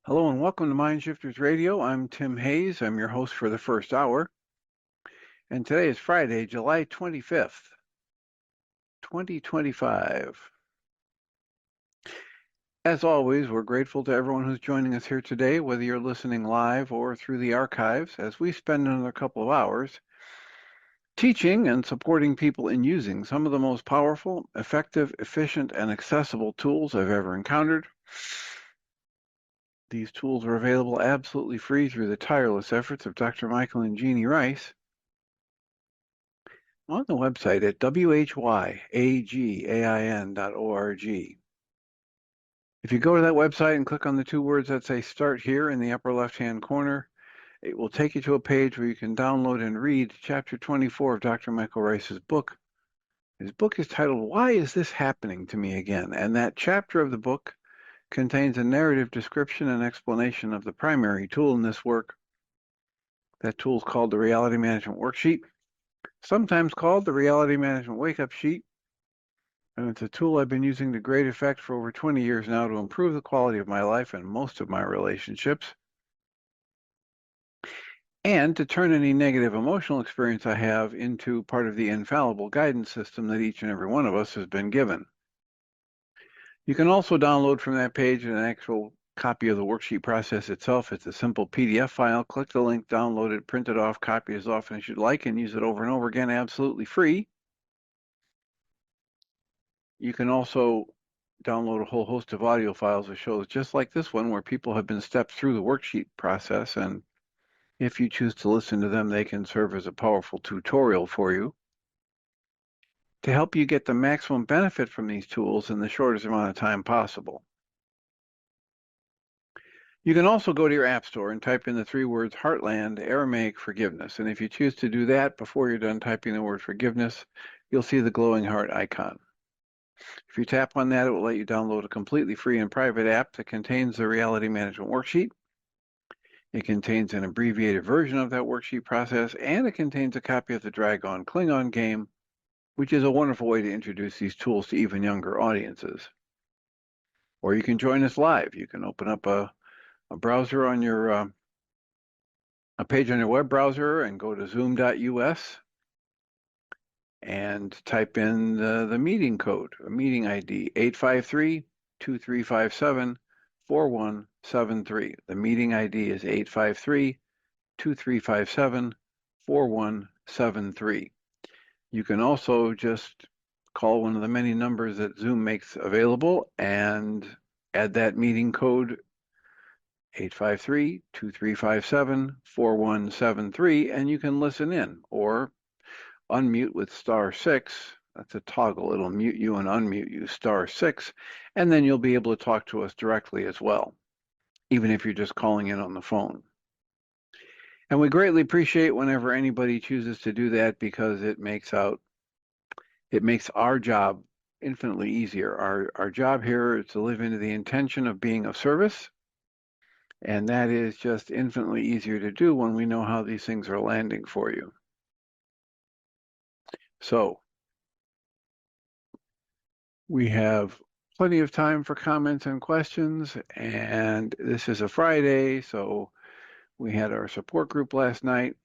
Hello and welcome to Mind Shifters Radio. I'm Tim Hayes. I'm your host for the first hour. And today is Friday, July 25th, 2025. As always, we're grateful to everyone who's joining us here today, whether you're listening live or through the archives, as we spend another couple of hours teaching and supporting people in using some of the most powerful, effective, efficient, and accessible tools I've ever encountered. These tools are available absolutely free through the tireless efforts of Dr. Michael and Jeanie Ryce on the website at whyagain.org. If you go to that website and click on the two words that say Start Here in the upper left-hand corner, it will take you to a page where you can download and read Chapter 24 of Dr. Michael Ryce's book. His book is titled, Why Is This Happening to Me Again? And that chapter of the book contains a narrative description and explanation of the primary tool in this work. That tool is called the Reality Management Worksheet, sometimes called the Reality Management Wake-Up Sheet, and it's a tool I've been using to great effect for over 20 years now to improve the quality of my life and most of my relationships, and to turn any negative emotional experience I have into part of the infallible guidance system that each and every one of us has been given. You can also download from that page an actual copy of the worksheet process itself. It's a simple PDF file. Click the link, download it, print it off, copy it as often as you'd like, and use it over and over again absolutely free. You can also download a whole host of audio files or shows just like this one where people have been stepped through the worksheet process, and if you choose to listen to them, they can serve as a powerful tutorial for you to help you get the maximum benefit from these tools in the shortest amount of time possible. You can also go to your app store and type in the three words HeartLand Aramaic Forgiveness, and if you choose to do that before you're done typing the word forgiveness, you'll see the glowing heart icon. If you tap on that, it will let you download a completely free and private app that contains the Reality Management Worksheet. It contains an abbreviated version of that worksheet process, and it contains a copy of the Dragon Klingon game, which is a wonderful way to introduce these tools to even younger audiences. Or you can join us live. You can open up a browser on your, a page on your web browser and go to zoom.us and type in the meeting code, a meeting ID, 853-2357-4173. The meeting ID is 853-2357-4173. You can also just call one of the many numbers that Zoom makes available and add that meeting code 853-2357-4173, and you can listen in or unmute with *6. That's a toggle. It'll mute you and unmute you, *6, and then you'll be able to talk to us directly as well, even if you're just calling in on the phone. And we greatly appreciate whenever anybody chooses to do that because it makes our job infinitely easier. Our job here is to live into the intention of being of service, and that is just infinitely easier to do when we know how these things are landing for you. So we have plenty of time for comments and questions, and this is a Friday, so we had our support group last night,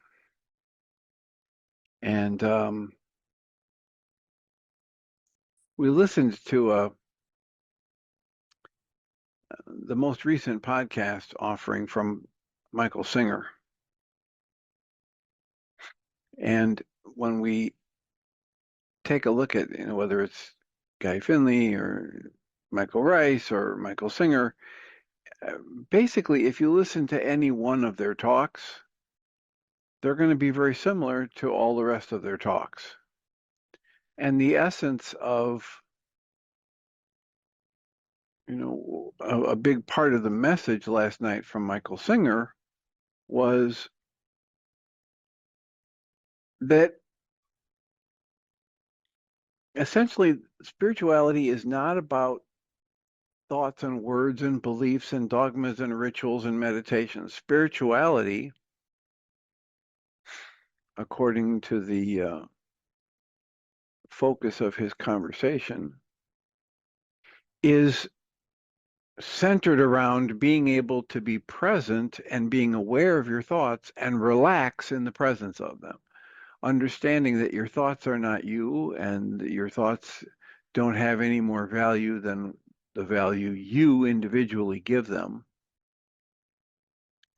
and we listened to the most recent podcast offering from Michael Singer. And when we take a look at, whether it's Guy Finley or Michael Ryce or Michael Singer, basically, if you listen to any one of their talks, they're going to be very similar to all the rest of their talks. And the essence of, a big part of the message last night from Michael Singer was that essentially spirituality is not about thoughts and words and beliefs and dogmas and rituals and meditations. Spirituality, according to the focus of his conversation, is centered around being able to be present and being aware of your thoughts and relax in the presence of them. Understanding that your thoughts are not you and that your thoughts don't have any more value than the value you individually give them.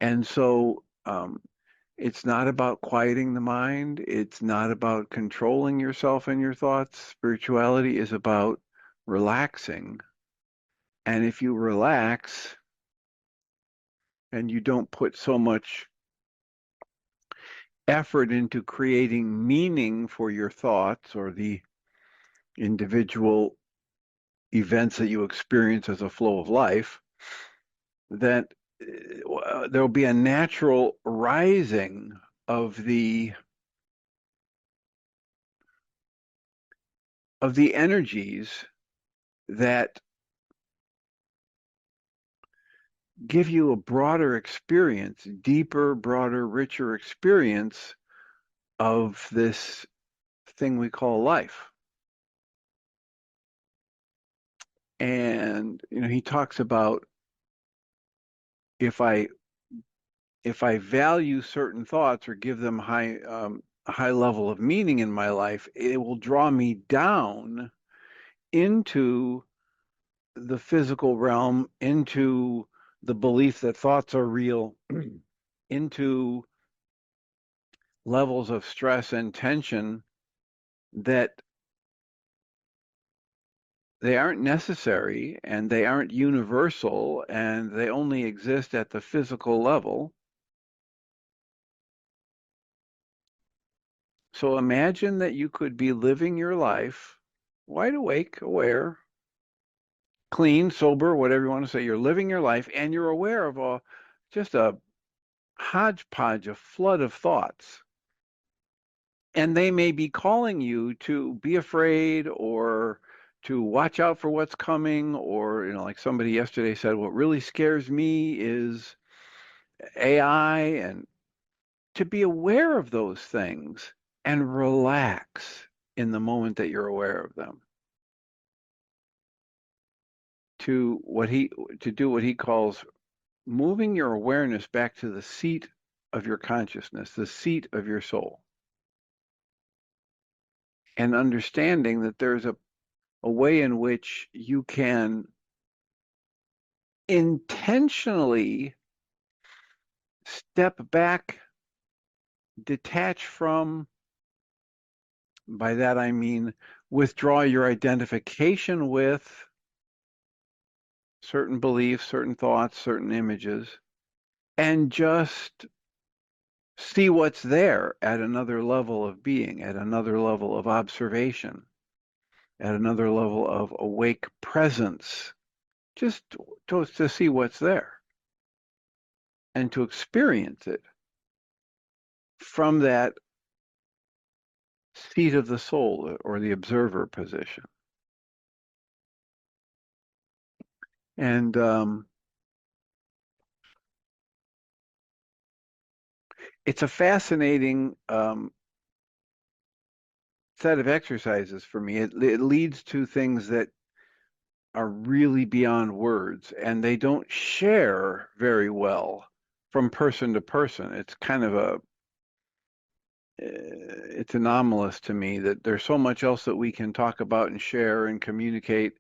And so it's not about quieting the mind. It's not about controlling yourself and your thoughts. Spirituality is about relaxing. And if you relax and you don't put so much effort into creating meaning for your thoughts or the individual events that you experience as a flow of life, that there'll be a natural rising of the energies that give you a broader experience, deeper, broader, richer experience of this thing we call life. And he talks about if I value certain thoughts or give them a high level of meaning in my life, it will draw me down into the physical realm, into the belief that thoughts are real, into levels of stress and tension that they aren't necessary and they aren't universal and they only exist at the physical level. So imagine that you could be living your life wide awake, aware, clean, sober, whatever you want to say. You're living your life and you're aware of just a hodgepodge, a flood of thoughts. And they may be calling you to be afraid or to watch out for what's coming, or, like somebody yesterday said, what really scares me is AI, and to be aware of those things and relax in the moment that you're aware of them. To do what he calls moving your awareness back to the seat of your consciousness, the seat of your soul, and understanding that there's a way in which you can intentionally step back, detach from, by that I mean withdraw your identification with certain beliefs, certain thoughts, certain images, and just see what's there at another level of being, at another level of observation, at another level of awake presence, just to see what's there and to experience it from that seat of the soul or the observer position. And it's a fascinating set of exercises for me. It leads to things that are really beyond words, and they don't share very well from person to person. It's kind of it's anomalous to me that there's so much else that we can talk about and share and communicate,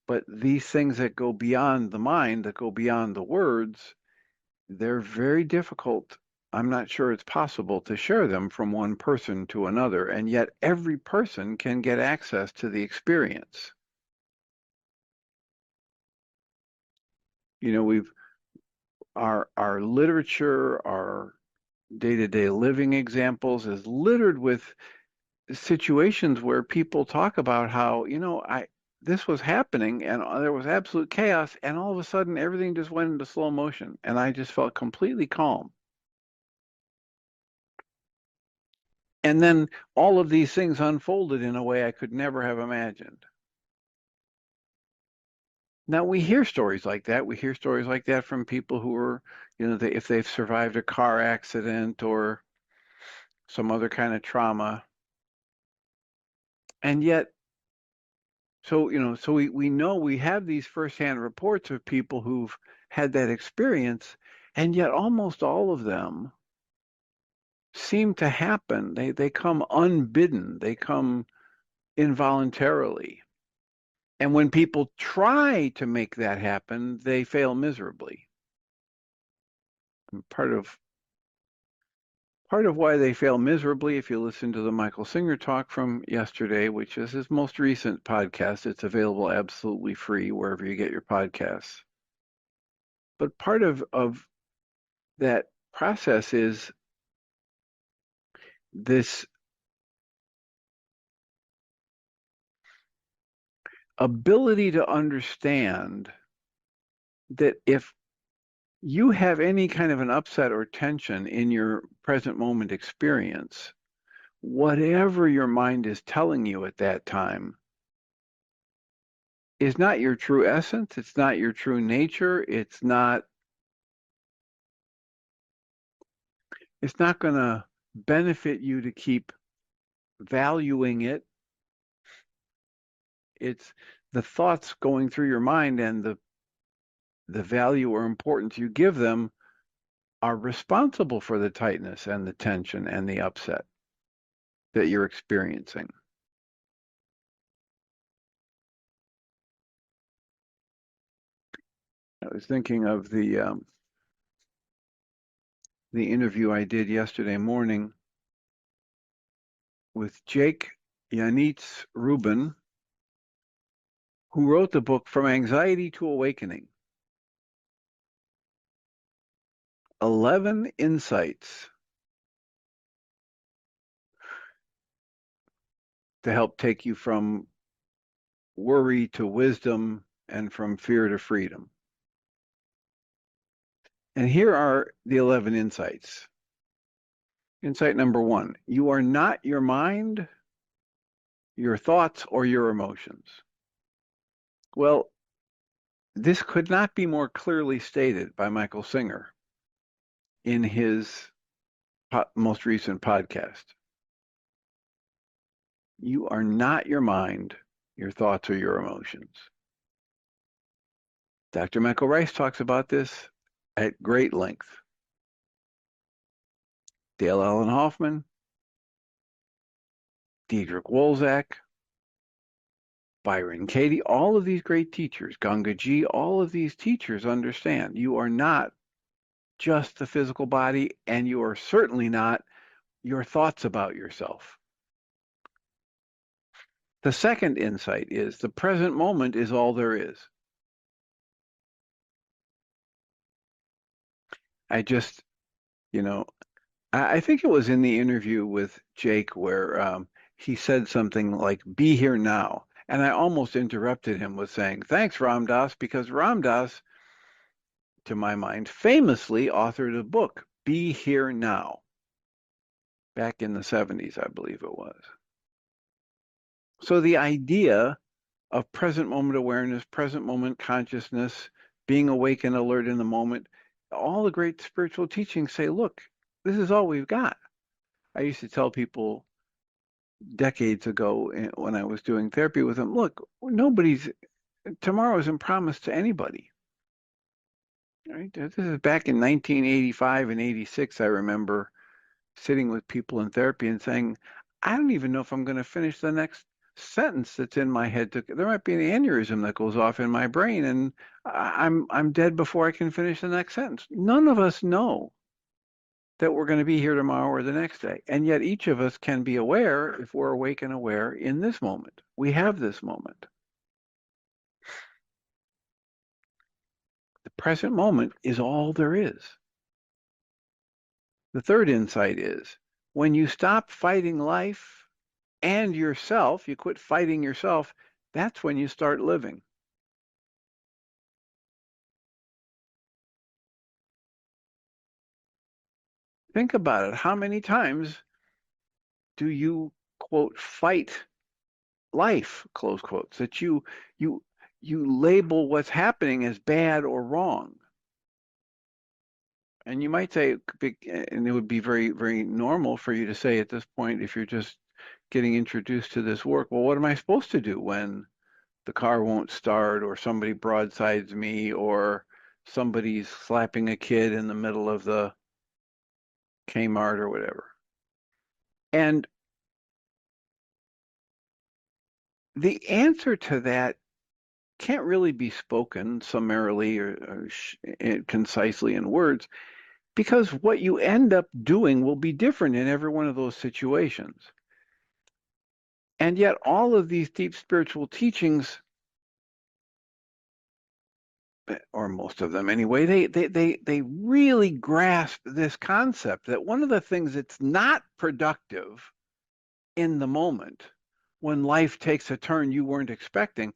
but these things that go beyond the mind, that go beyond the words, they're very difficult. I'm not sure it's possible to share them from one person to another, and yet every person can get access to the experience. We've our literature, our day-to-day living examples is littered with situations where people talk about how, this was happening and there was absolute chaos, and all of a sudden everything just went into slow motion and I just felt completely calm. And then all of these things unfolded in a way I could never have imagined. Now we hear stories like that. We hear stories like that from people who are, if they've survived a car accident or some other kind of trauma. And yet So, so we know we have these firsthand reports of people who've had that experience, and yet almost all of them seem to happen. They come unbidden. They come involuntarily. And when people try to make that happen, they fail miserably. And part of why they fail miserably, if you listen to the Michael Singer talk from yesterday, which is his most recent podcast, it's available absolutely free wherever you get your podcasts. But part of that process is this ability to understand that if you have any kind of an upset or tension in your present moment experience, whatever your mind is telling you at that time is not your true essence. It's not your true nature. It's not going to benefit you to keep valuing it. It's the thoughts going through your mind and the value or importance you give them are responsible for the tightness and the tension and the upset that you're experiencing. I was thinking of the interview I did yesterday morning with Jake Yanitz Rubin, who wrote the book From Anxiety to Awakening. 11 insights to help take you from worry to wisdom and from fear to freedom. And here are the 11 insights. Insight number 1, you are not your mind, your thoughts, or your emotions. Well, this could not be more clearly stated by Michael Singer in his most recent podcast. You are not your mind, your thoughts, or your emotions. Dr. Michael Ryce talks about this at great length. Dale Allen Hoffman, Diedrich Wolzak, Byron Katie, all of these great teachers, Gangaji, all of these teachers understand you are not just the physical body, and you are certainly not your thoughts about yourself. The second insight is the present moment is all there is. I just, I think it was in the interview with Jake where he said something like, be here now. And I almost interrupted him with saying, thanks, Ram Dass, because Ram Dass, to my mind, famously authored a book, Be Here Now, back in the 70s, I believe it was. So the idea of present moment awareness, present moment consciousness, being awake and alert in the moment, all the great spiritual teachings say, look, this is all we've got. I used to tell people decades ago when I was doing therapy with them, look, tomorrow isn't promised to anybody. Right? This is back in 1985 and 86. I remember sitting with people in therapy and saying, I don't even know if I'm going to finish the next sentence that's in my head. There might be an aneurysm that goes off in my brain, and I'm dead before I can finish the next sentence. None of us know that we're going to be here tomorrow or the next day. And yet each of us can be aware, if we're awake and aware, in this moment. We have this moment. The present moment is all there is. The third insight is when you stop fighting life and yourself, you quit fighting yourself, that's when you start living. Think about it. How many times do you, quote, fight life, close quotes, that you label what's happening as bad or wrong? And you might say, and it would be very, very normal for you to say at this point, if you're just getting introduced to this work, well, what am I supposed to do when the car won't start, or somebody broadsides me, or somebody's slapping a kid in the middle of the Kmart or whatever. And the answer to that can't really be spoken summarily or concisely in words, because what you end up doing will be different in every one of those situations. And yet all of these deep spiritual teachings, or most of them anyway, they really grasp this concept that one of the things that's not productive in the moment when life takes a turn you weren't expecting,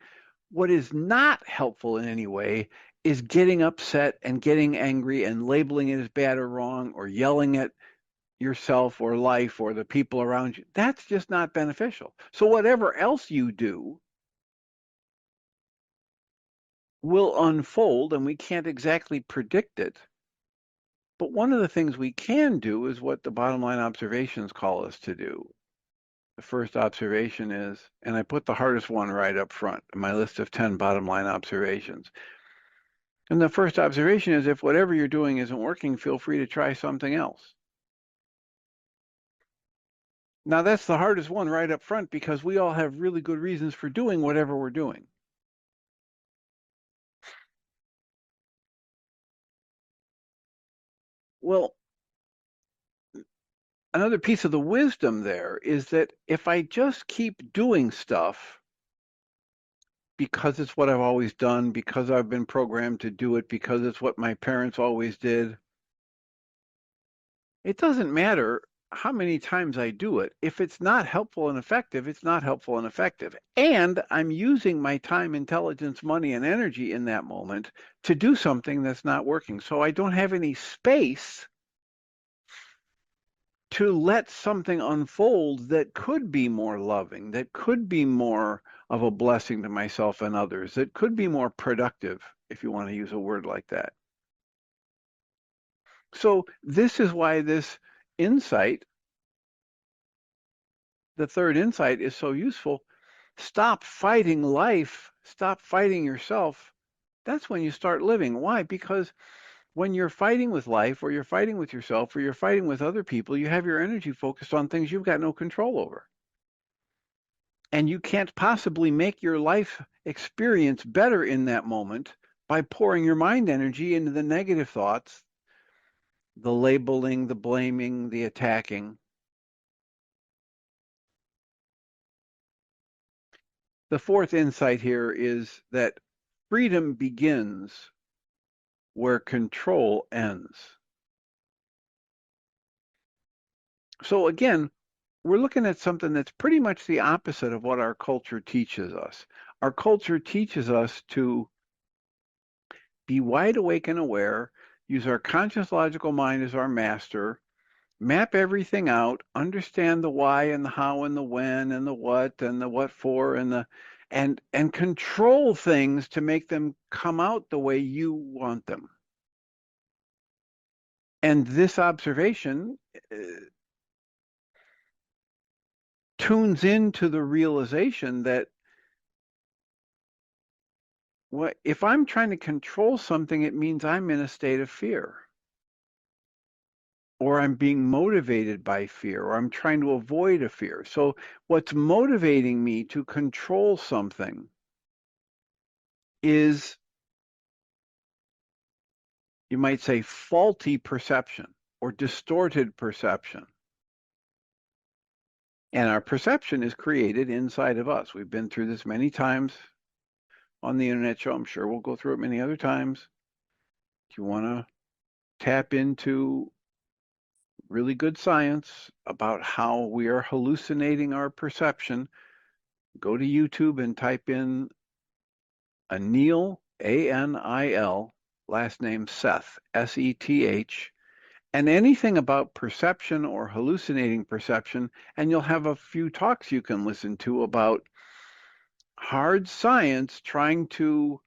what is not helpful in any way is getting upset and getting angry and labeling it as bad or wrong or yelling at yourself or life or the people around you. That's just not beneficial. So whatever else you do will unfold, and we can't exactly predict it. But one of the things we can do is what the bottom line observations call us to do. The first observation is, and I put the hardest one right up front in my list of 10 bottom line observations. And the first observation is, if whatever you're doing isn't working, feel free to try something else. Now, that's the hardest one right up front because we all have really good reasons for doing whatever we're doing. Well, another piece of the wisdom there is that if I just keep doing stuff because it's what I've always done, because I've been programmed to do it, because it's what my parents always did, it doesn't matter how many times I do it. If it's not helpful and effective, it's not helpful and effective. And I'm using my time, intelligence, money, and energy in that moment to do something that's not working. So I don't have any space to let something unfold that could be more loving, that could be more of a blessing to myself and others, that could be more productive, if you want to use a word like that. So this is why this insight, the third insight, is so useful. Stop fighting life. Stop fighting yourself. That's when you start living. Why? Because when you're fighting with life, or you're fighting with yourself, or you're fighting with other people, you have your energy focused on things you've got no control over. And you can't possibly make your life experience better in that moment by pouring your mind energy into the negative thoughts, the labeling, the blaming, the attacking. The fourth insight here is that freedom begins where control ends. So again, we're looking at something that's pretty much the opposite of what our culture teaches us. Our culture teaches us to be wide awake and aware, use our conscious logical mind as our master, map everything out, understand the why and the how and the when and the what for and the and control things to make them come out the way you want them. And this observation tunes into the realization that if I'm trying to control something, it means I'm in a state of fear, or I'm being motivated by fear, or I'm trying to avoid a fear. So what's motivating me to control something is, you might say, faulty perception or distorted perception. And our perception is created inside of us. We've been through this many times on the internet show. I'm sure we'll go through it many other times. If you want to tap into really good science about how we are hallucinating our perception, go to YouTube and type in Anil, A-N-I-L, last name Seth, S-E-T-H, and anything about perception or hallucinating perception, and you'll have a few talks you can listen to about hard science trying to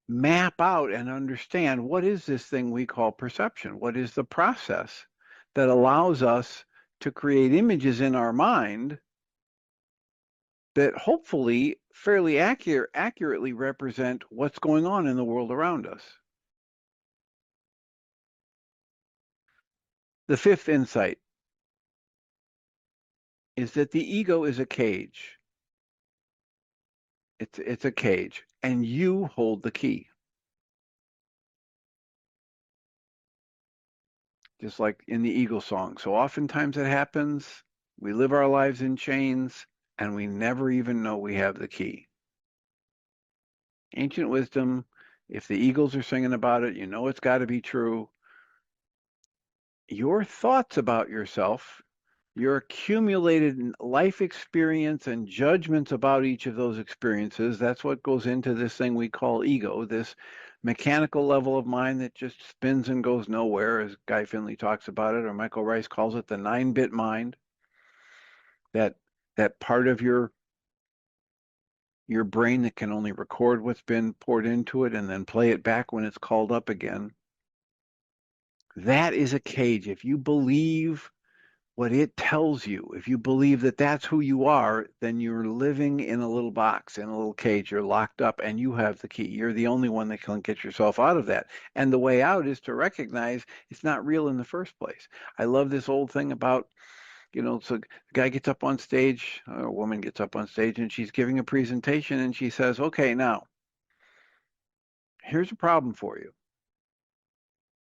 map out and understand what is this thing we call perception? What is the process that allows us to create images in our mind that hopefully fairly accurately represent what's going on in the world around us. The fifth insight is that the ego is a cage. It's a cage, and you hold the key. Just like in the Eagle song. So oftentimes it happens, we live our lives in chains, and we never even know we have the key. Ancient wisdom, if the Eagles are singing about it, you know it's got to be true. Your thoughts about yourself, your accumulated life experience and judgments about each of those experiences, that's what goes into this thing we call ego, this mechanical level of mind that just spins and goes nowhere, as Guy Finley talks about it, or Michael Ryce calls it the 9-bit mind, that part of your brain that can only record what's been poured into it and then play it back when it's called up again. That is a cage. If you believe what it tells you, if you believe that that's who you are, then you're living in a little box, in a little cage. You're locked up and you have the key. You're the only one that can get yourself out of that. And the way out is to recognize it's not real in the first place. I love this old thing about, so the guy gets up on stage, or a woman gets up on stage, and she's giving a presentation, and she says, okay, now, here's a problem for you.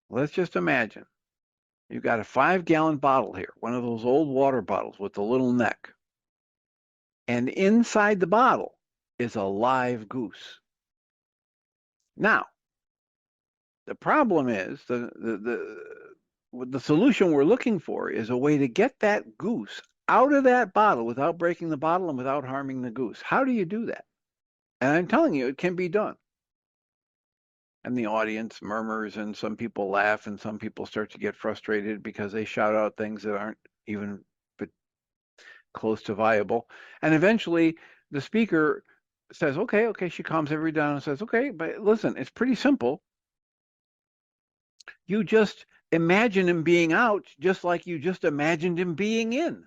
Let's just imagine you've got a 5-gallon bottle here, one of those old water bottles with the little neck. And inside the bottle is a live goose. Now, the problem is the solution we're looking for is a way to get that goose out of that bottle without breaking the bottle and without harming the goose. How do you do that? And I'm telling you, it can be done. And the audience murmurs, and some people laugh, and some people start to get frustrated because they shout out things that aren't even close to viable. And eventually the speaker says, okay, she calms everybody down and says, okay, but listen, it's pretty simple. You just imagine him being out just like you just imagined him being in.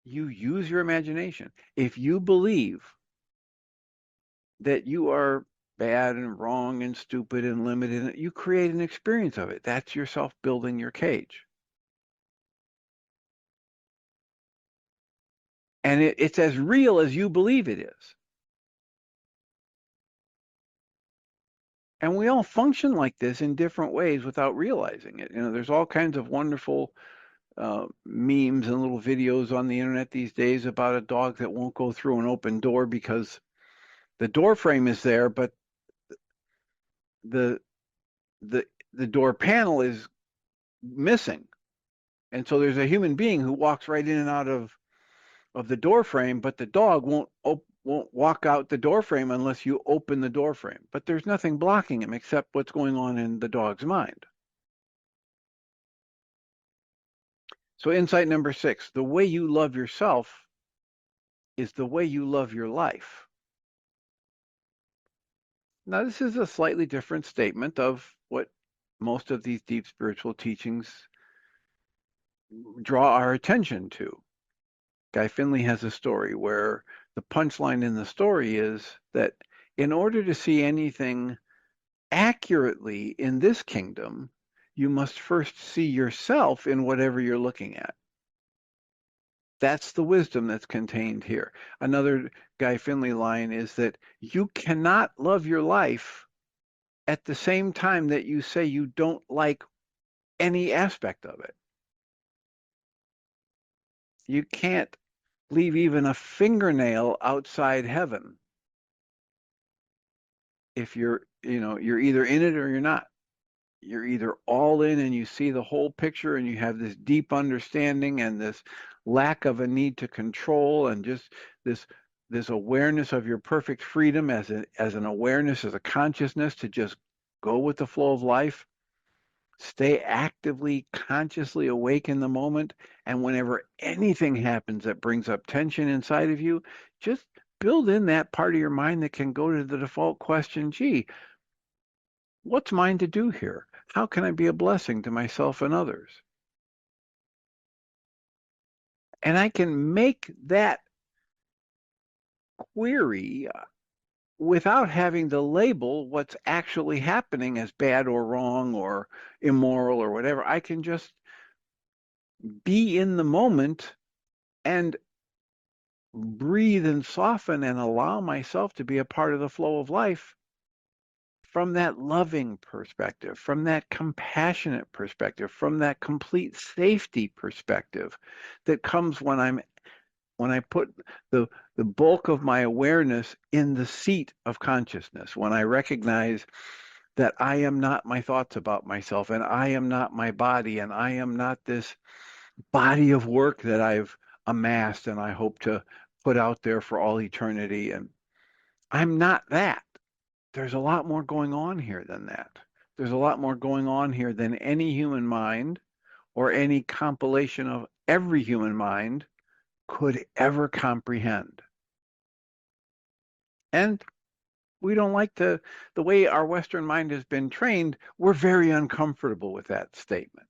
You use your imagination. If you believe that you are bad and wrong and stupid and limited, you create an experience of it. That's yourself building your cage. And it's as real as you believe it is. And we all function like this in different ways without realizing it. There's all kinds of wonderful memes and little videos on the internet these days about a dog that won't go through an open door because the door frame is there, but the door panel is missing. And so there's a human being who walks right in and out of the door frame, but the dog won't walk out the door frame unless you open the door frame. But there's nothing blocking him except what's going on in the dog's mind. So insight number 6, the way you love yourself is the way you love your life. Now, this is a slightly different statement of what most of these deep spiritual teachings draw our attention to. Guy Finley has a story where the punchline in the story is that in order to see anything accurately in this kingdom, you must first see yourself in whatever you're looking at. That's the wisdom that's contained here. Another Guy Finley line is that you cannot love your life at the same time that you say you don't like any aspect of it. You can't leave even a fingernail outside heaven if you're either in it or you're not. You're either all in and you see the whole picture and you have this deep understanding and this lack of a need to control and just this awareness of your perfect freedom as an awareness, as a consciousness to just go with the flow of life. Stay actively, consciously awake in the moment. And whenever anything happens that brings up tension inside of you, just build in that part of your mind that can go to the default question, gee, what's mine to do here? How can I be a blessing to myself and others? And I can make that query without having to label what's actually happening as bad or wrong or immoral or whatever. I can just be in the moment and breathe and soften and allow myself to be a part of the flow of life from that loving perspective, from that compassionate perspective, from that complete safety perspective that comes when I put the bulk of my awareness in the seat of consciousness, when I recognize that I am not my thoughts about myself, and I am not my body, and I am not this body of work that I've amassed and I hope to put out there for all eternity. And I'm not that. There's a lot more going on here than that. There's a lot more going on here than any human mind or any compilation of every human mind could ever comprehend. And we don't like the way our Western mind has been trained. We're very uncomfortable with that statement.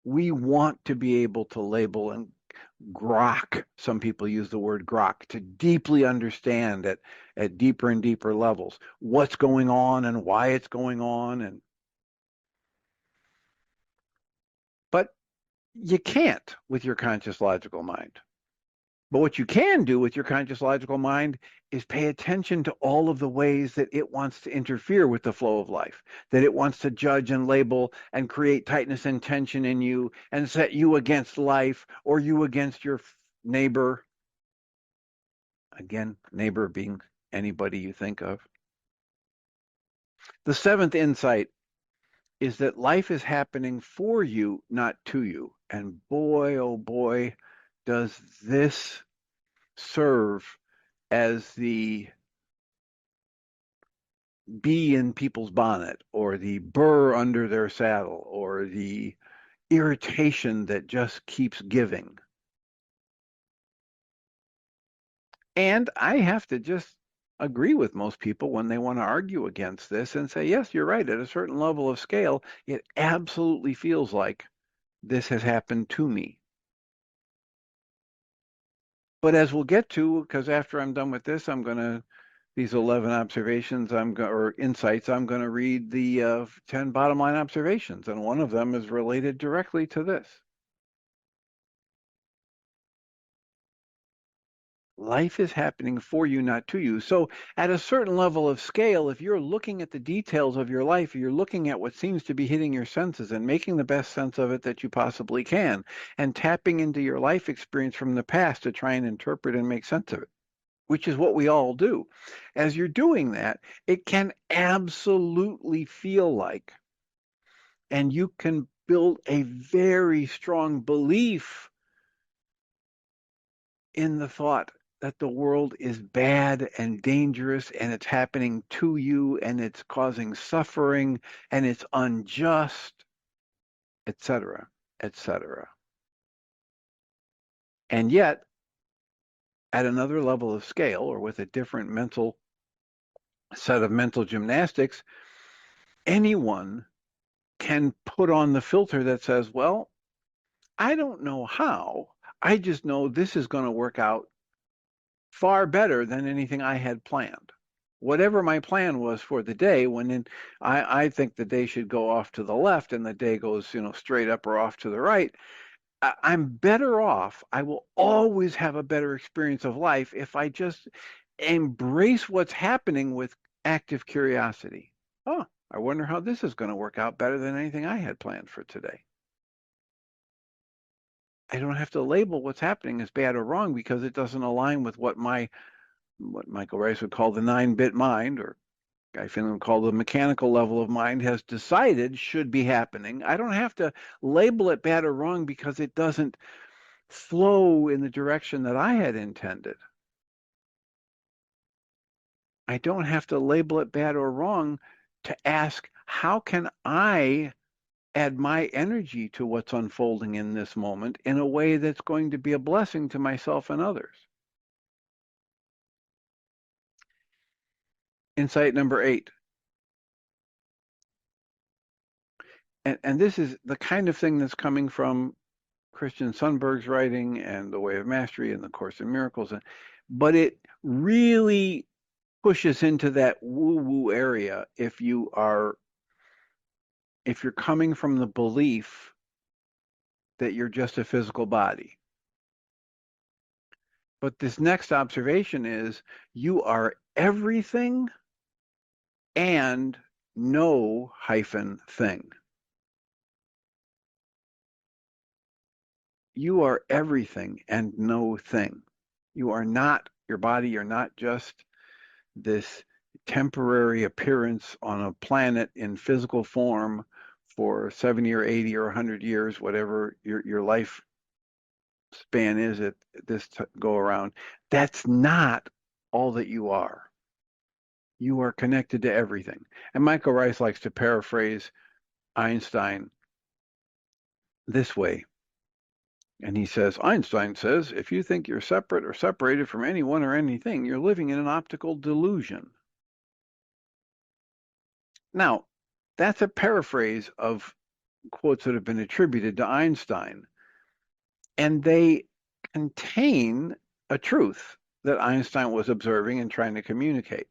We want to be able to label and grok. Some people use the word grok to deeply understand at deeper and deeper levels what's going on and why it's going on. But you can't with your conscious logical mind. But what you can do with your conscious logical mind is pay attention to all of the ways that it wants to interfere with the flow of life, that it wants to judge and label and create tightness and tension in you and set you against life or you against your neighbor. Again, neighbor being anybody you think of. The seventh insight is that life is happening for you, not to you. And boy, oh boy, does this serve as the bee in people's bonnet or the burr under their saddle or the irritation that just keeps giving. And I have to just agree with most people when they want to argue against this and say, yes, you're right. At a certain level of scale, it absolutely feels like this has happened to me. But as we'll get to, because after I'm done with this, I'm going to, these 11 observations, or insights, I'm going to read the 10 bottom line observations. And one of them is related directly to this. Life is happening for you, not to you. So at a certain level of scale, if you're looking at the details of your life, you're looking at what seems to be hitting your senses and making the best sense of it that you possibly can, and tapping into your life experience from the past to try and interpret and make sense of it, which is what we all do. As you're doing that, it can absolutely feel like, and you can build a very strong belief in the thought that the world is bad and dangerous and it's happening to you and it's causing suffering and it's unjust, etc., etc. And yet, at another level of scale or with a different mental set of mental gymnastics, anyone can put on the filter that says, well, I don't know how. I just know this is going to work out far better than anything I had planned. Whatever my plan was for the day, I think the day should go off to the left and the day goes, straight up or off to the right. I'm better off. I will always have a better experience of life if I just embrace what's happening with active curiosity. Oh, I wonder how this is going to work out better than anything I had planned for today. I don't have to label what's happening as bad or wrong because it doesn't align with what Michael Ryce would call the 9-bit mind, or Guy Finley would call the mechanical level of mind, has decided should be happening. I don't have to label it bad or wrong because it doesn't flow in the direction that I had intended. I don't have to label it bad or wrong to ask, how can I add my energy to what's unfolding in this moment in a way that's going to be a blessing to myself and others? Insight number 8. And this is the kind of thing that's coming from Christian Sundberg's writing and The Way of Mastery and the Course in Miracles. but it really pushes into that woo-woo area if you're coming from the belief that you're just a physical body. But this next observation is you are everything and no hyphen thing. You are everything and no thing. You are not your body. You're not just this temporary appearance on a planet in physical form for 70 or 80 or 100 years, whatever your life span is at this go around. That's not all that you are. You are connected to everything. And Michael Ryce likes to paraphrase Einstein this way. And he says, Einstein says, if you think you're separate or separated from anyone or anything, you're living in an optical delusion. Now, that's a paraphrase of quotes that have been attributed to Einstein, and they contain a truth that Einstein was observing and trying to communicate.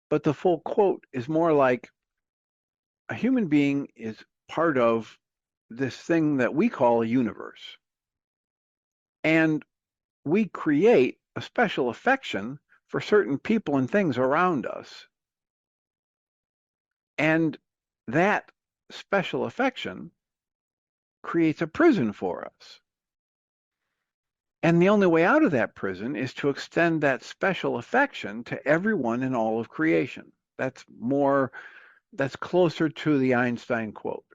But the full quote is more like a human being is part of this thing that we call a universe. And we create a special affection for certain people and things around us. And that special affection creates a prison for us. And the only way out of that prison is to extend that special affection to everyone in all of creation. That's closer to the Einstein quote,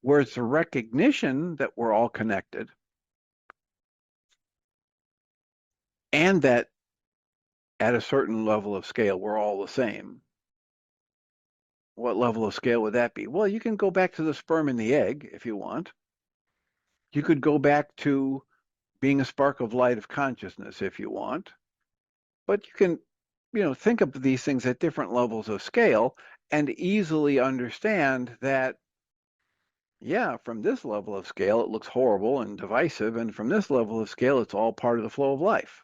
where it's the recognition that we're all connected and that at a certain level of scale, we're all the same. What level of scale would that be? Well, you can go back to the sperm and the egg if you want. You could go back to being a spark of light of consciousness if you want. But you can, think of these things at different levels of scale and easily understand that, yeah, from this level of scale, it looks horrible and divisive. And from this level of scale, it's all part of the flow of life.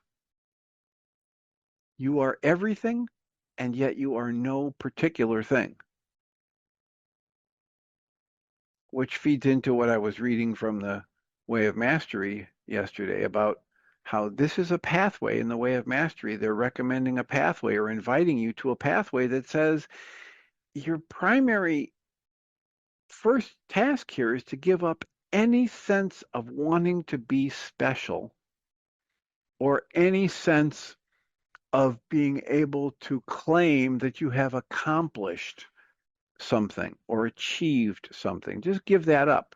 You are everything, and yet you are no particular thing. Which feeds into what I was reading from the Way of Mastery yesterday about how this is a pathway in the Way of Mastery. They're recommending a pathway or inviting you to a pathway that says your primary first task here is to give up any sense of wanting to be special or any sense of being able to claim that you have accomplished something or achieved something. Just give that up.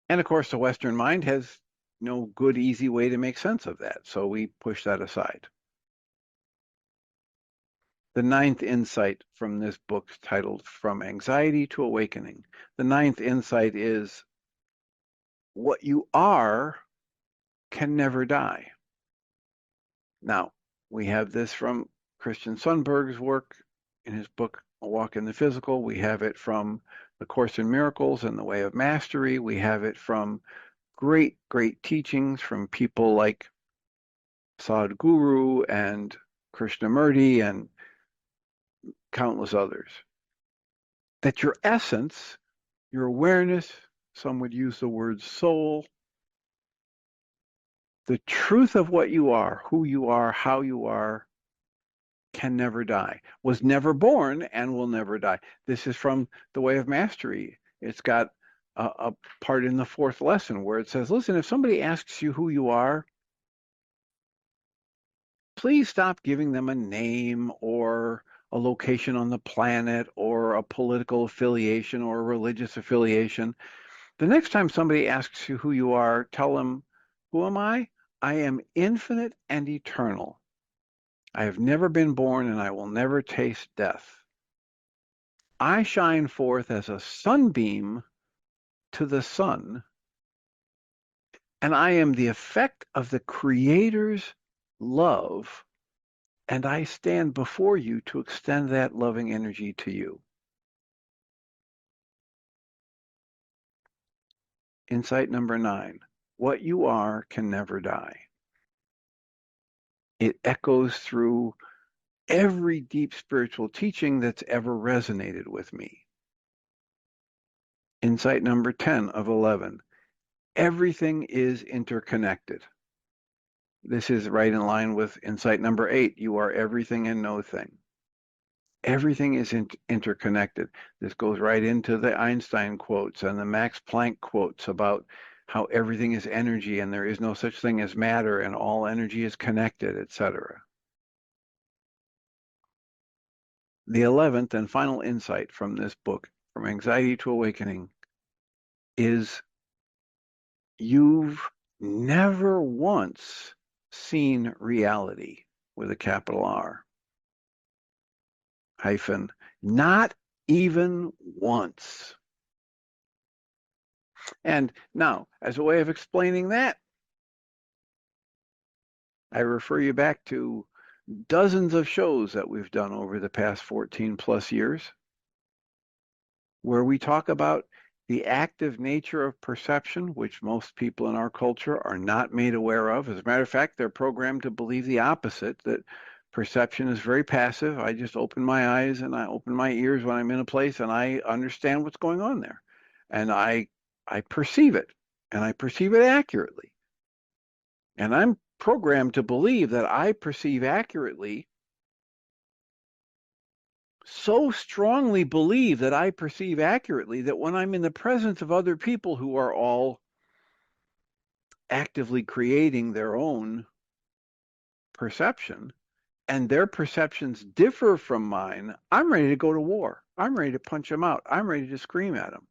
And of course, the Western mind has no good, easy way to make sense of that. So we push that aside. The ninth insight from this book titled From Anxiety to Awakening. The ninth insight is what you are can never die. Now, we have this from Christian Sundberg's work in his book, A Walk in the Physical. We have it from The Course in Miracles and The Way of Mastery. We have it from great, great teachings from people like Sadhguru and Krishnamurti and countless others. That your essence, your awareness, some would use the word soul, the truth of what you are, who you are, how you are, can never die, was never born and will never die. This is from The Way of Mastery. It's got a part in the fourth lesson where it says, listen, if somebody asks you who you are, please stop giving them a name or a location on the planet or a political affiliation or a religious affiliation. The next time somebody asks you who you are, tell them, who am I? I am infinite and eternal. I have never been born and I will never taste death. I shine forth as a sunbeam to the sun, and I am the effect of the Creator's love, and I stand before you to extend that loving energy to you. Insight number 9, what you are can never die. It echoes through every deep spiritual teaching that's ever resonated with me. Insight number 10 of 11. Everything is interconnected. This is right in line with insight number 8. You are everything and no thing. Everything is interconnected. This goes right into the Einstein quotes and the Max Planck quotes about how everything is energy and there is no such thing as matter and all energy is connected, etc. The 11th and final insight from this book, From Anxiety to Awakening, is you've never once seen reality with a capital R. Hyphen, not even once. And now, as a way of explaining that, I refer you back to dozens of shows that we've done over the past 14 plus years, where we talk about the active nature of perception, which most people in our culture are not made aware of. As a matter of fact, they're programmed to believe the opposite, that perception is very passive. I just open my eyes and I open my ears when I'm in a place and I understand what's going on there. And I perceive it, and I perceive it accurately. And I'm programmed to believe that I perceive accurately, so strongly believe that I perceive accurately that when I'm in the presence of other people who are all actively creating their own perception and their perceptions differ from mine, I'm ready to go to war. I'm ready to punch them out. I'm ready to scream at them.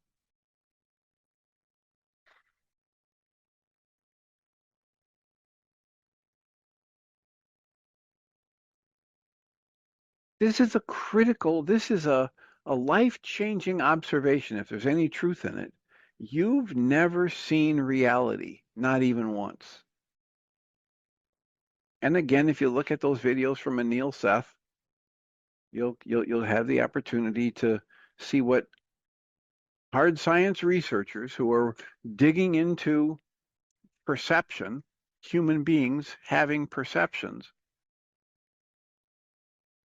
This is a life-changing observation, if there's any truth in it. You've never seen reality, not even once. And again, if you look at those videos from Anil Seth, you'll have the opportunity to see what hard science researchers who are digging into perception, human beings having perceptions,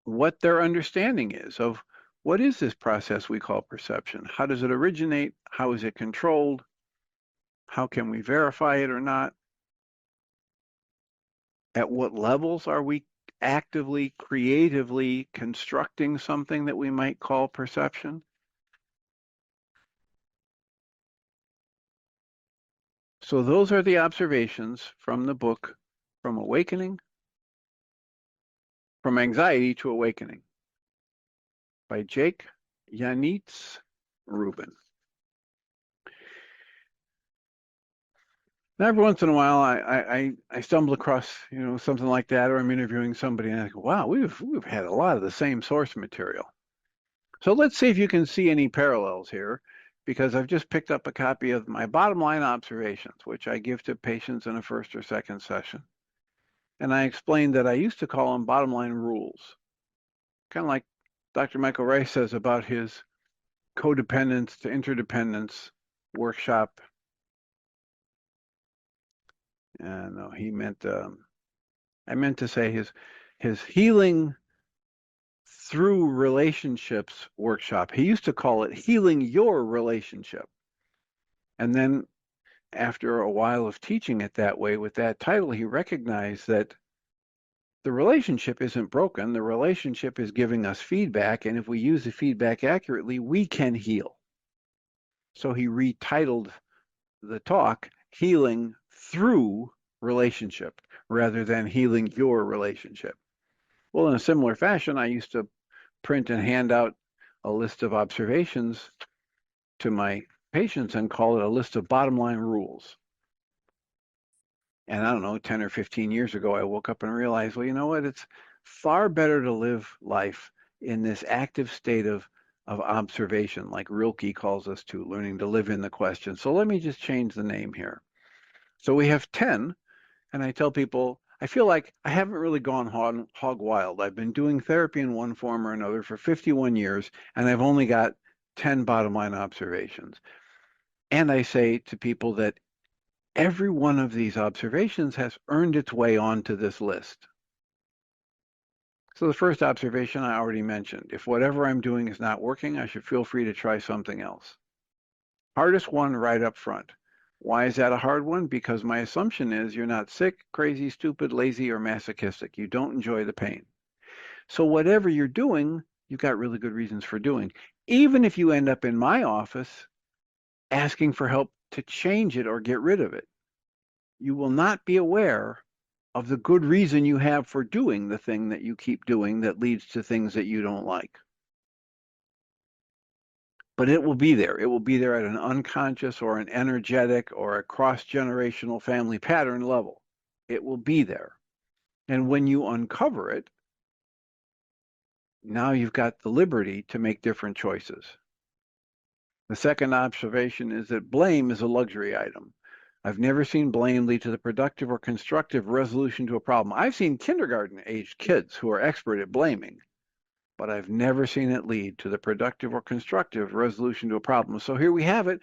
what their understanding is of what is this process we call perception? How does it originate? How is it controlled? How can we verify it or not? At what levels are we actively, creatively constructing something that we might call perception? So those are the observations from the book, From Anxiety to Awakening, by Jake Yanitz Rubin. Now, every once in a while, I stumble across something like that, or I'm interviewing somebody, and I go, "Wow, we've had a lot of the same source material." So let's see if you can see any parallels here, because I've just picked up a copy of my bottom line observations, which I give to patients in a first or second session. And I explained that I used to call them bottom line rules, kind of like Dr. Michael Ryce says about his codependence to interdependence workshop. No, he meant, I meant to say his healing through relationships workshop. He used to call it healing your relationship. And then after a while of teaching it that way with that title, he recognized that the relationship isn't broken. The relationship is giving us feedback. And if we use the feedback accurately, we can heal. So he retitled the talk, Healing Through Relationship, rather than Healing Your Relationship. Well, in a similar fashion, I used to print and hand out a list of observations to my patients and call it a list of bottom line rules. And I don't know, 10 or 15 years ago, I woke up and realized, well, you know what? It's far better to live life in this active state of observation, like Rilke calls us to, learning to live in the question. So let me just change the name here. So we have 10, and I tell people, I feel like I haven't really gone hog wild. I've been doing therapy in one form or another for 51 years, and I've only got 10 bottom line observations. And I say to people that every one of these observations has earned its way onto this list. So the first observation I already mentioned. If whatever I'm doing is not working, I should feel free to try something else. Hardest one right up front. Why is that a hard one? Because my assumption is you're not sick, crazy, stupid, lazy, or masochistic. You don't enjoy the pain. So whatever you're doing, you've got really good reasons for doing. Even if you end up in my office asking for help to change it or get rid of it, you will not be aware of the good reason you have for doing the thing that you keep doing that leads to things that you don't like. But it will be there. It will be there at an unconscious or an energetic or a cross-generational family pattern level. It will be there. And when you uncover it, now you've got the liberty to make different choices. The second observation is that blame is a luxury item. I've never seen blame lead to the productive or constructive resolution to a problem. I've seen kindergarten-aged kids who are expert at blaming, but I've never seen it lead to the productive or constructive resolution to a problem. So here we have it.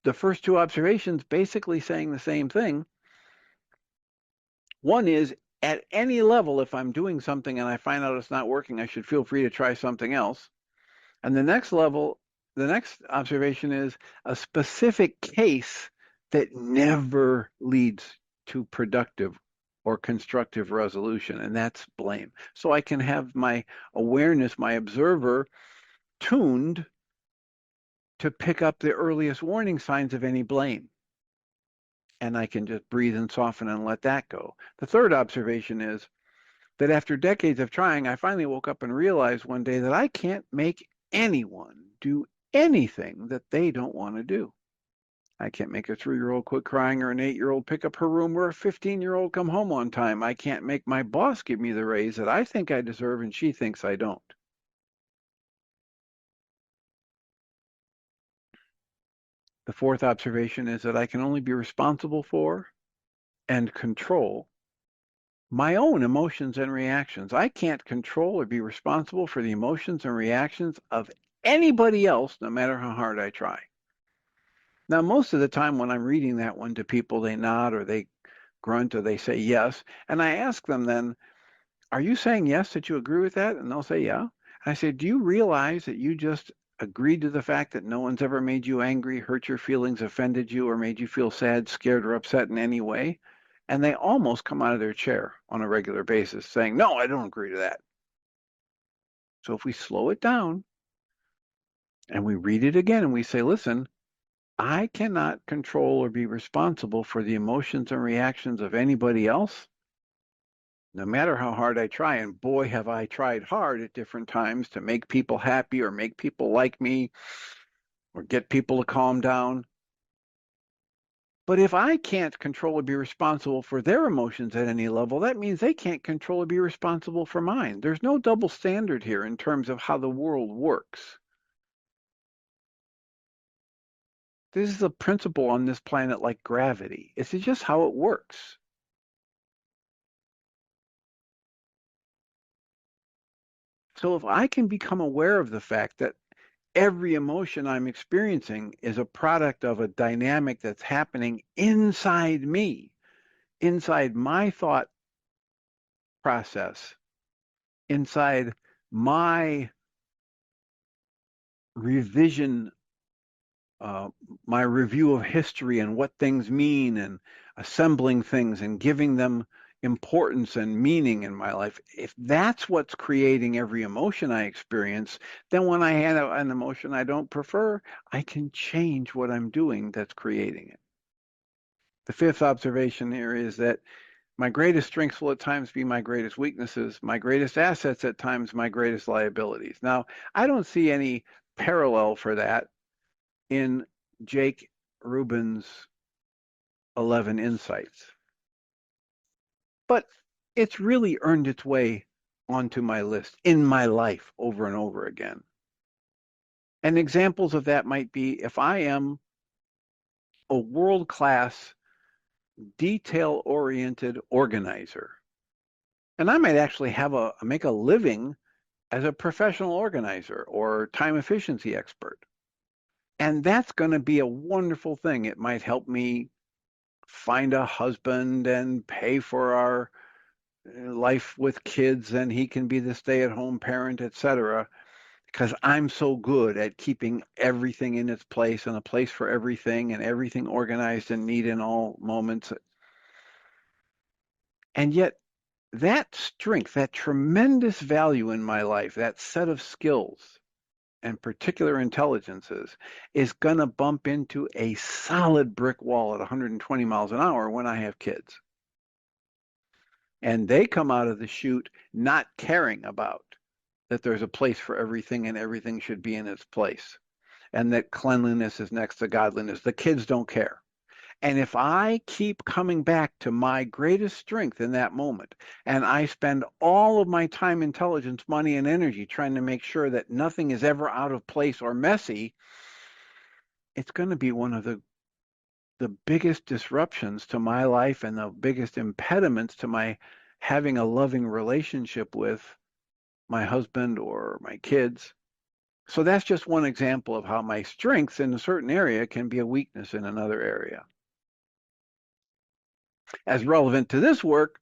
The first two observations basically saying the same thing. One is, at any level, if I'm doing something and I find out it's not working, I should feel free to try something else. And the next level, the next observation is a specific case that never leads to productive or constructive resolution, and that's blame. So I can have my awareness, my observer, tuned to pick up the earliest warning signs of any blame. And I can just breathe and soften and let that go. The third observation is that after decades of trying, I finally woke up and realized one day that I can't make anyone do anything that they don't want to do. I can't make a 3-year-old quit crying or an 8-year-old pick up her room or a 15-year-old come home on time. I can't make my boss give me the raise that I think I deserve and she thinks I don't. The fourth observation is that I can only be responsible for and control my own emotions and reactions. I can't control or be responsible for the emotions and reactions of anybody else, no matter how hard I try. Now, most of the time when I'm reading that one to people, they nod or they grunt or they say yes. And I ask them then, are you saying yes, that you agree with that? And they'll say, yeah. And I say, do you realize that you just agreed to the fact that no one's ever made you angry, hurt your feelings, offended you, or made you feel sad, scared, or upset in any way? And they almost come out of their chair on a regular basis saying, no, I don't agree to that. So if we slow it down and we read it again and we say, listen, I cannot control or be responsible for the emotions and reactions of anybody else, no matter how hard I try. And boy, have I tried hard at different times to make people happy or make people like me or get people to calm down. But if I can't control or be responsible for their emotions at any level, that means they can't control or be responsible for mine. There's no double standard here in terms of how the world works. This is a principle on this planet like gravity. It's just how it works. So if I can become aware of the fact that every emotion I'm experiencing is a product of a dynamic that's happening inside me, inside my thought process, inside my revision, uh, my review of history and what things mean and assembling things and giving them importance and meaning in my life. If that's what's creating every emotion I experience, then when I have an emotion I don't prefer, I can change what I'm doing that's creating it. The fifth observation here is that my greatest strengths will at times be my greatest weaknesses, my greatest assets at times my greatest liabilities. Now, I don't see any parallel for that in Jake Rubin's 11 Insights. But it's really earned its way onto my list in my life over and over again. And examples of that might be if I am a world-class, detail-oriented organizer, and I might actually make a living as a professional organizer or time efficiency expert. And that's going to be a wonderful thing. It might help me find a husband and pay for our life with kids, and he can be the stay-at-home parent, etc. Because I'm so good at keeping everything in its place and a place for everything and everything organized and neat in all moments. And yet that strength, that tremendous value in my life, that set of skills and particular intelligences is going to bump into a solid brick wall at 120 miles an hour when I have kids. And they come out of the chute not caring about that there's a place for everything and everything should be in its place, and that cleanliness is next to godliness. The kids don't care. And if I keep coming back to my greatest strength in that moment, and I spend all of my time, intelligence, money, and energy trying to make sure that nothing is ever out of place or messy, it's going to be one of the biggest disruptions to my life and the biggest impediments to my having a loving relationship with my husband or my kids. So that's just one example of how my strengths in a certain area can be a weakness in another area. As relevant to this work,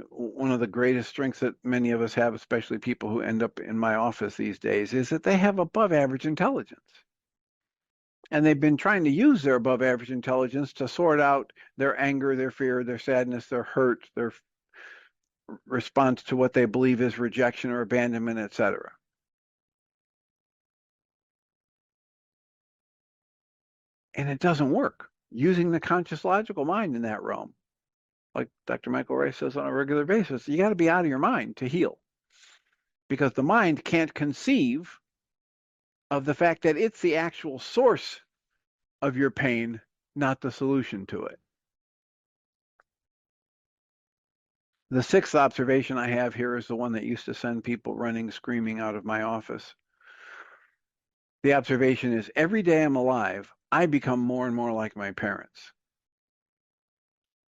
one of the greatest strengths that many of us have, especially people who end up in my office these days, is that they have above average intelligence. And they've been trying to use their above average intelligence to sort out their anger, their fear, their sadness, their hurt, their response to what they believe is rejection or abandonment, etc. And it doesn't work using the conscious logical mind in that realm. Like Dr. Michael Ryce says on a regular basis, you got to be out of your mind to heal, because the mind can't conceive of the fact that it's the actual source of your pain, not the solution to it. The sixth observation I have here is the one that used to send people running, screaming out of my office. The observation is, every day I'm alive, I become more and more like my parents.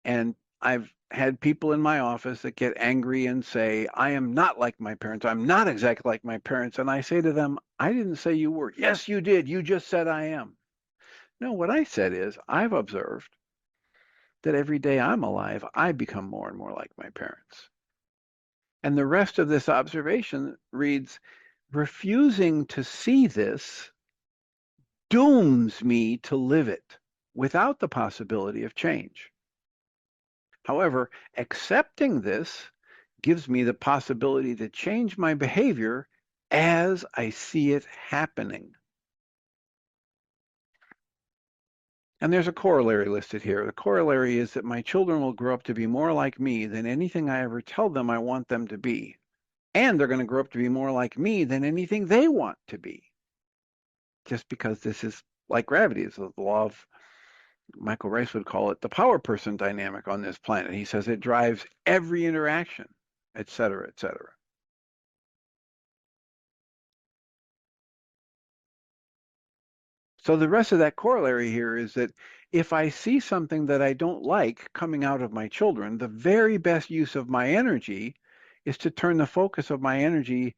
And I've had people in my office that get angry and say, I am not like my parents. I'm not exactly like my parents. And I say to them, I didn't say you were. Yes, you did. You just said I am. No, what I said is, I've observed that every day I'm alive, I become more and more like my parents. And the rest of this observation reads, refusing to see this dooms me to live it without the possibility of change. However, accepting this gives me the possibility to change my behavior as I see it happening. And there's a corollary listed here. The corollary is that my children will grow up to be more like me than anything I ever tell them I want them to be. And they're going to grow up to be more like me than anything they want to be. Just because this is like gravity. It's the law of, Michael Ryce would call it the power person dynamic on this planet. He says it drives every interaction, et cetera, et cetera. So the rest of that corollary here is that if I see something that I don't like coming out of my children, the very best use of my energy is to turn the focus of my energy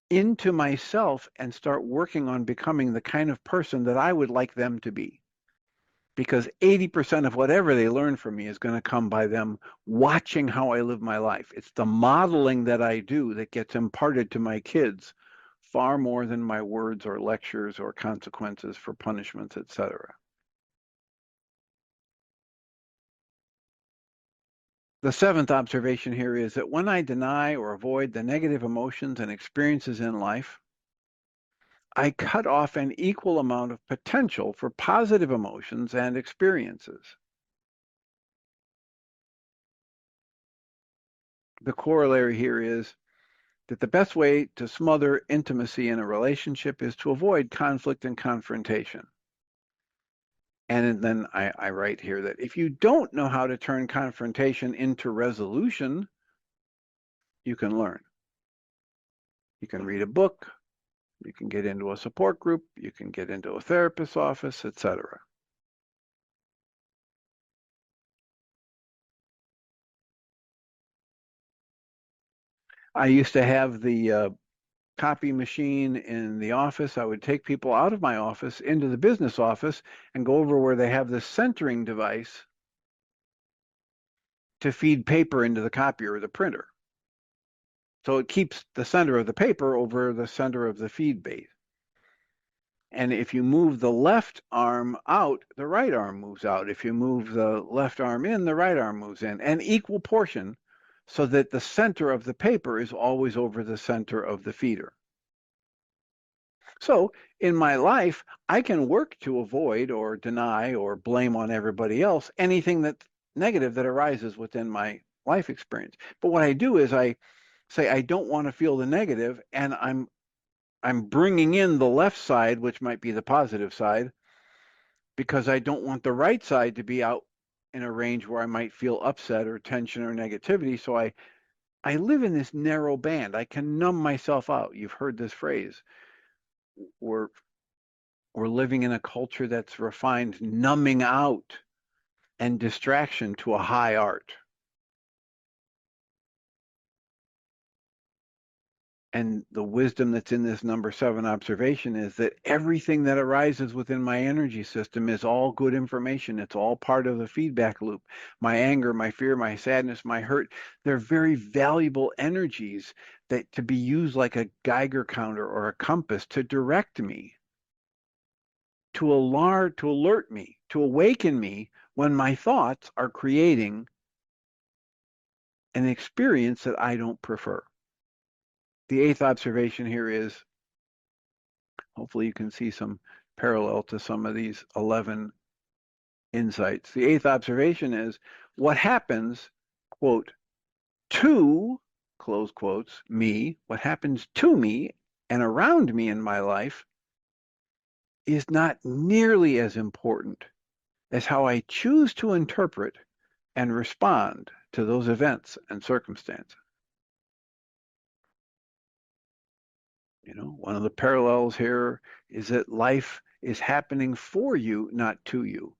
into myself and start working on becoming the kind of person that I would like them to be. Because 80% of whatever they learn from me is going to come by them watching how I live my life. It's the modeling that I do that gets imparted to my kids far more than my words or lectures or consequences for punishments, etc. The seventh observation here is that when I deny or avoid the negative emotions and experiences in life, I cut off an equal amount of potential for positive emotions and experiences. The corollary here is that the best way to smother intimacy in a relationship is to avoid conflict and confrontation. And then I write here that if you don't know how to turn confrontation into resolution, you can learn. You can read a book, you can get into a support group, you can get into a therapist's office, etc. I used to have the copy machine in the office. I would take people out of my office into the business office and go over where they have this centering device to feed paper into the copier or the printer. So it keeps the center of the paper over the center of the feed base. And if you move the left arm out, the right arm moves out. If you move the left arm in, the right arm moves in, an equal portion, so that the center of the paper is always over the center of the feeder. So in my life, I can work to avoid or deny or blame on everybody else anything that's negative that arises within my life experience. But what I do is I say I don't want to feel the negative, and I'm bringing in the left side, which might be the positive side, because I don't want the right side to be out in a range where I might feel upset or tension or negativity. So I live in this narrow band. I can numb myself out. You've heard this phrase. We're living in a culture that's refined numbing out and distraction to a high art. And the wisdom that's in this number 7 observation is that everything that arises within my energy system is all good information. It's all part of the feedback loop. My anger, my fear, my sadness, my hurt, they're very valuable energies that to be used like a Geiger counter or a compass to direct me, to alert me, to awaken me when my thoughts are creating an experience that I don't prefer. The 8th observation here is, hopefully you can see some parallel to some of these 11 insights. The 8th observation is what happens, quote, to, close quotes, me, what happens to me and around me in my life is not nearly as important as how I choose to interpret and respond to those events and circumstances. You know, one of the parallels here is that life is happening for you, not to you.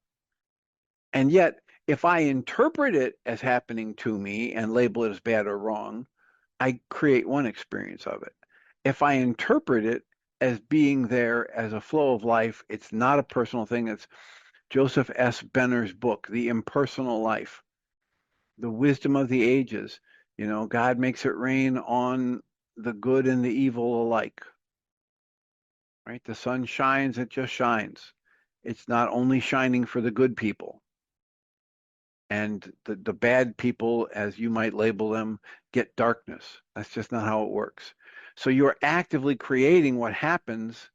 And yet, if I interpret it as happening to me and label it as bad or wrong, I create one experience of it. If I interpret it as being there as a flow of life, it's not a personal thing. It's Joseph S. Benner's book, The Impersonal Life, The Wisdom of the Ages. You know, God makes it rain on the good and the evil alike. Right? The sun shines, it just shines. It's not only shining for the good people. And the bad people, as you might label them, get darkness. That's just not how it works. So you're actively creating what happens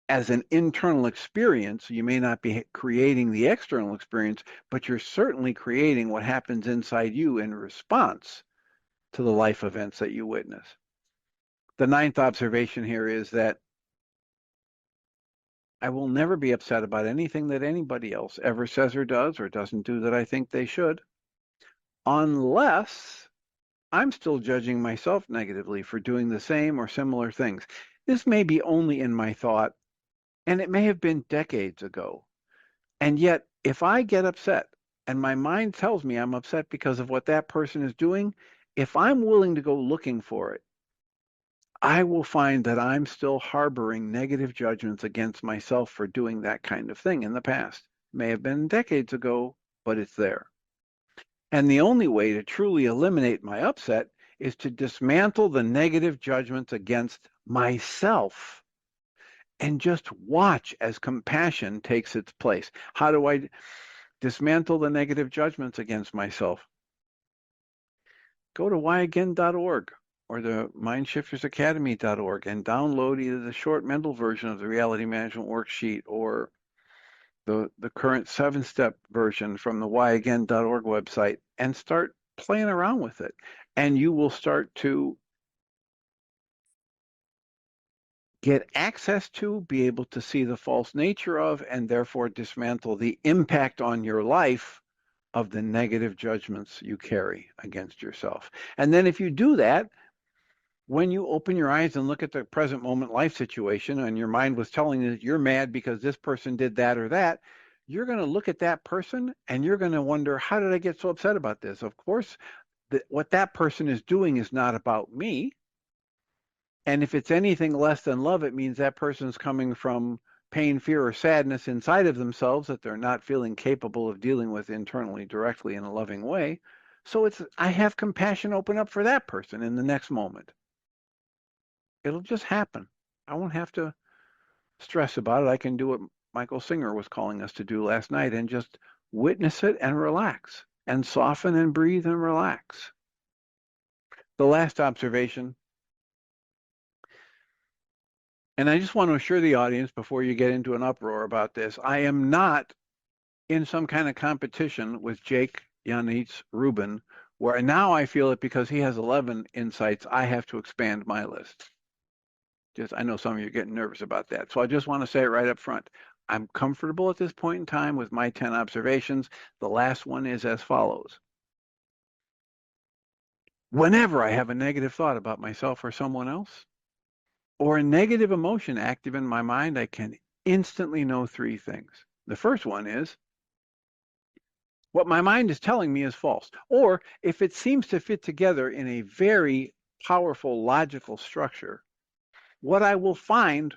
as an internal experience. You may not be creating the external experience, but you're certainly creating what happens inside you in response to the life events that you witness. The 9th observation here is that I will never be upset about anything that anybody else ever says or doesn't do that I think they should, unless I'm still judging myself negatively for doing the same or similar things. This may be only in my thought, and it may have been decades ago. And yet, if I get upset and my mind tells me I'm upset because of what that person is doing, if I'm willing to go looking for it, I will find that I'm still harboring negative judgments against myself for doing that kind of thing in the past. May have been decades ago, but it's there. And the only way to truly eliminate my upset is to dismantle the negative judgments against myself and just watch as compassion takes its place. How do I dismantle the negative judgments against myself? Go to whyagain.org or the mindshiftersacademy.org and download either the short mental version of the Reality Management Worksheet or the current 7-step version from the whyagain.org website and start playing around with it. And you will start to get access to, be able to see the false nature of, and therefore dismantle the impact on your life of the negative judgments you carry against yourself. And then if you do that, when you open your eyes and look at the present moment life situation and your mind was telling you that you're mad because this person did that or that, you're going to look at that person and you're going to wonder, how did I get so upset about this? Of course, what that person is doing is not about me. And if it's anything less than love, it means that person's coming from pain, fear, or sadness inside of themselves that they're not feeling capable of dealing with internally directly in a loving way. So I have compassion open up for that person in the next moment. It'll just happen. I won't have to stress about it. I can do what Michael Singer was calling us to do last night and just witness it and relax and soften and breathe and relax. The last observation, and I just want to assure the audience before you get into an uproar about this, I am not in some kind of competition with Jake Yanitz Rubin, where now I feel it because he has 11 insights, I have to expand my list. I know some of you are getting nervous about that. So I just want to say it right up front. I'm comfortable at this point in time with my 10 observations. The last one is as follows. Whenever I have a negative thought about myself or someone else, or a negative emotion active in my mind, I can instantly know three things. The first one is what my mind is telling me is false. Or if it seems to fit together in a very powerful logical structure, what I will find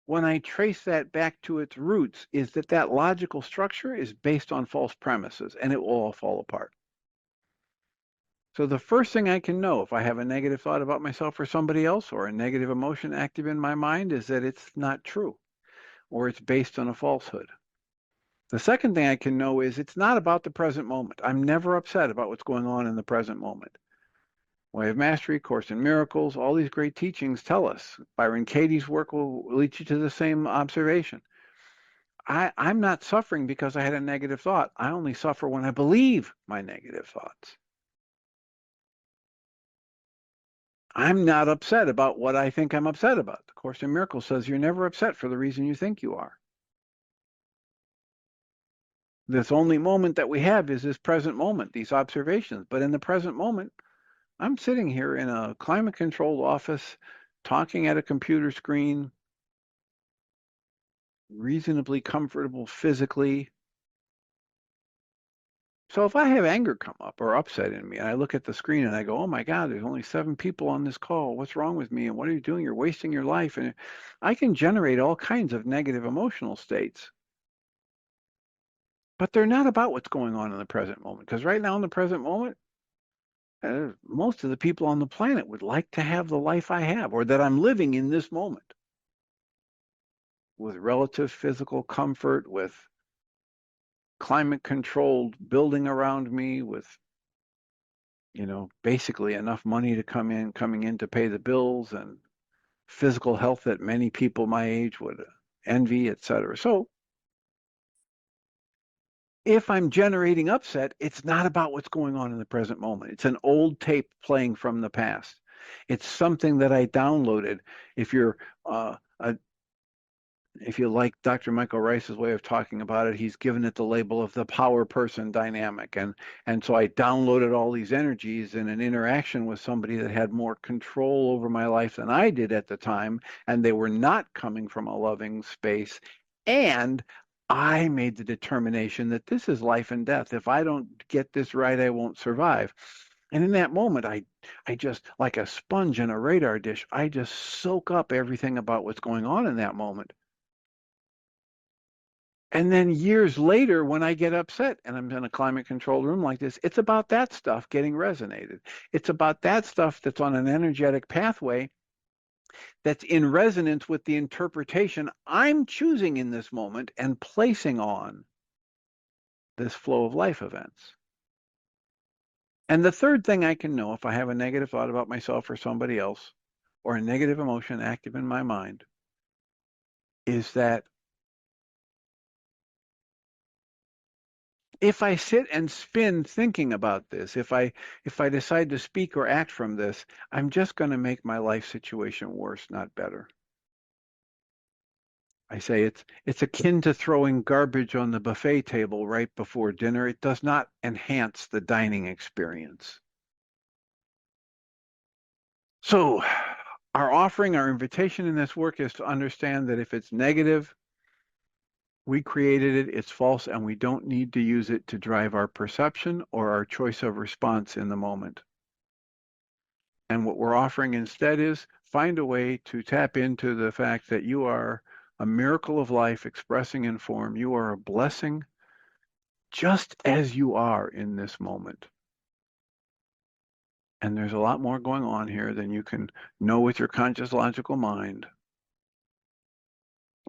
when I trace that back to its roots is that that logical structure is based on false premises and it will all fall apart. So the first thing I can know if I have a negative thought about myself or somebody else or a negative emotion active in my mind is that it's not true or it's based on a falsehood. The second thing I can know is it's not about the present moment. I'm never upset about what's going on in the present moment. Way of Mastery, Course in Miracles, all these great teachings tell us. Byron Katie's work will lead you to the same observation. I'm not suffering because I had a negative thought. I only suffer when I believe my negative thoughts. I'm not upset about what I think I'm upset about. The Course in Miracles says you're never upset for the reason you think you are. This only moment that we have is this present moment, these observations. But in the present moment, I'm sitting here in a climate-controlled office, talking at a computer screen, reasonably comfortable physically. So if I have anger come up or upset in me, and I look at the screen and I go, oh my God, there's only 7 people on this call. What's wrong with me? And what are you doing? You're wasting your life. And I can generate all kinds of negative emotional states. But they're not about what's going on in the present moment. Because right now in the present moment, most of the people on the planet would like to have the life I have or that I'm living in this moment with relative physical comfort, with climate controlled building around me, with basically enough money to coming in to pay the bills and physical health that many people my age would envy, etc. So if I'm generating upset, it's not about what's going on in the present moment. It's an old tape playing from the past. It's something that I downloaded. If you're if you like Dr. Michael Ryce's way of talking about it, he's given it the label of the power person dynamic. And so I downloaded all these energies in an interaction with somebody that had more control over my life than I did at the time, and they were not coming from a loving space. And I made the determination that this is life and death. If I don't get this right, I won't survive. And in that moment, I just, like a sponge in a radar dish, I just soak up everything about what's going on in that moment. And then years later, when I get upset and I'm in a climate controlled room like this, it's about that stuff getting resonated. It's about that stuff that's on an energetic pathway that's in resonance with the interpretation I'm choosing in this moment and placing on this flow of life events. And the third thing I can know if I have a negative thought about myself or somebody else, or a negative emotion active in my mind, is that if I sit and spin thinking about this, if I decide to speak or act from this, I'm just going to make my life situation worse, not better. I say it's akin to throwing garbage on the buffet table right before dinner. It does not enhance the dining experience. So our invitation in this work is to understand that if it's negative, we created it, it's false, and we don't need to use it to drive our perception or our choice of response in the moment. And what we're offering instead is find a way to tap into the fact that you are a miracle of life expressing in form. You are a blessing just as you are in this moment. And there's a lot more going on here than you can know with your conscious logical mind.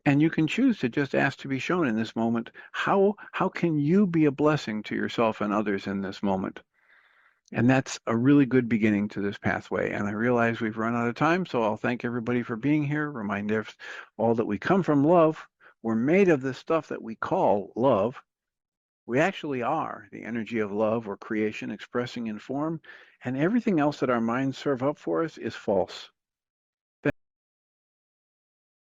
And you can choose to just ask to be shown in this moment, how can you be a blessing to yourself and others in this moment? And that's a really good beginning to this pathway. And I realize we've run out of time, so I'll thank everybody for being here. Remind all that we come from love. We're made of this stuff that we call love. We actually are the energy of love or creation expressing in form, and everything else that our minds serve up for us is false.